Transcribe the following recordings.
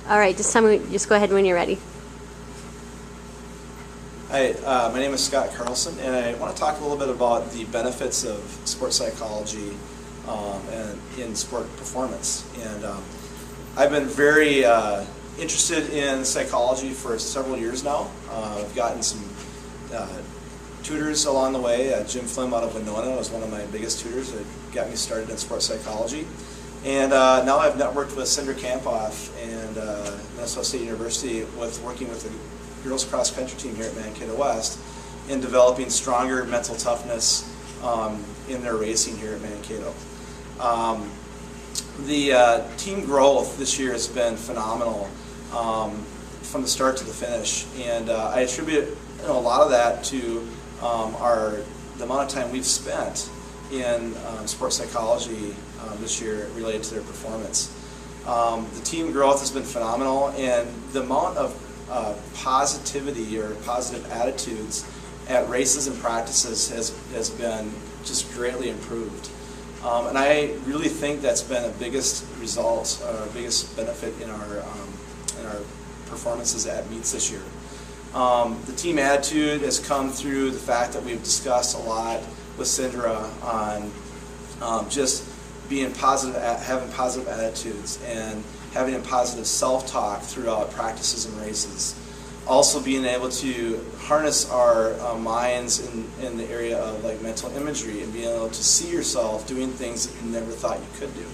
All right, just go ahead when you're ready. Hi, my name is Scott Carlson, and I want to talk a little bit about the benefits of sports psychology and in sport performance. And I've been very interested in psychology for several years now. I've gotten some tutors along the way. Jim Flim out of Winona was one of my biggest tutors that got me started in sports psychology. And now I've networked with Cinder Kamphoff and Minnesota State University with working with the girls cross country team here at Mankato West in developing stronger mental toughness in their racing here at Mankato. The team growth this year has been phenomenal from the start to the finish, and I attribute a lot of that to the amount of time we've spent in sports psychology this year related to their performance. The team growth has been phenomenal, and the amount of positivity or positive attitudes at races and practices has been just greatly improved. And I really think that's been the biggest result, biggest benefit in our performances at meets this year. The team attitude has come through the fact that we've discussed a lot with Cindra on just being positive, having positive attitudes, and having a positive self-talk throughout practices and races. Also being able to harness our minds in the area of like mental imagery and being able to see yourself doing things that you never thought you could do.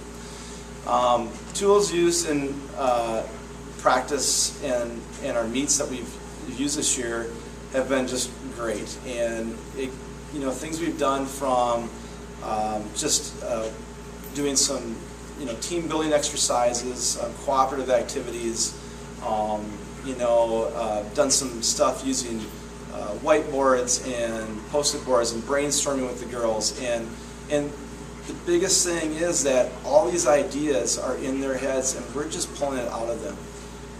Tools used in practice and our meets that we've used this year have been just great. And things we've done from just doing some team building exercises, cooperative activities, done some stuff using whiteboards and post-it boards and brainstorming with the girls. And the biggest thing is that all these ideas are in their heads, and we're just pulling it out of them.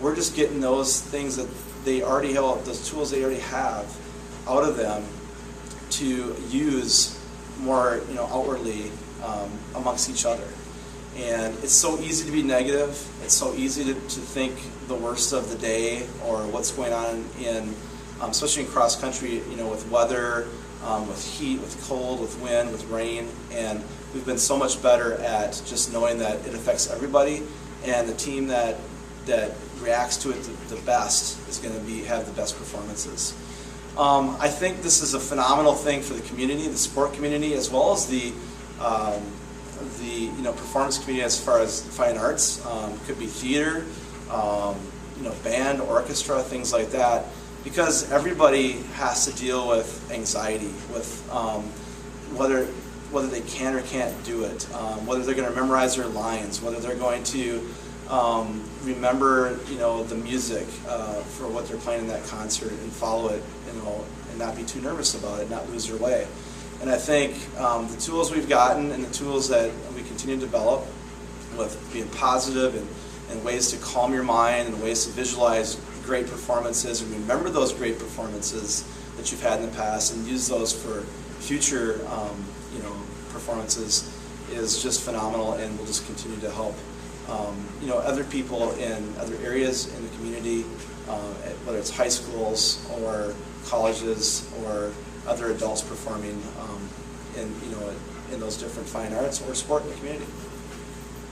We're just getting those things that they already have, those tools they already have, out of them to use more outwardly amongst each other. And it's so easy to be negative. It's so easy to think the worst of the day or what's going on especially in cross country, with weather, with heat, with cold, with wind, with rain. And we've been so much better at just knowing that it affects everybody, and the team that reacts to it the best is going to have the best performances. I think this is a phenomenal thing for the community, the sport community, as well as the performance community as far as fine arts. Could be theater, band, orchestra, things like that, because everybody has to deal with anxiety, with whether they can or can't do it, whether they're going to memorize their lines, whether they're going to remember the music for what they're playing in that concert and follow it, and not be too nervous about it, not lose their way. And I think the tools we've gotten and the tools that we continue to develop with being positive and ways to calm your mind and ways to visualize great performances and remember those great performances that you've had in the past and use those for future performances is just phenomenal, and will just continue to help other people in other areas in the community, whether it's high schools or colleges or other adults performing in those different fine arts or sport in the community.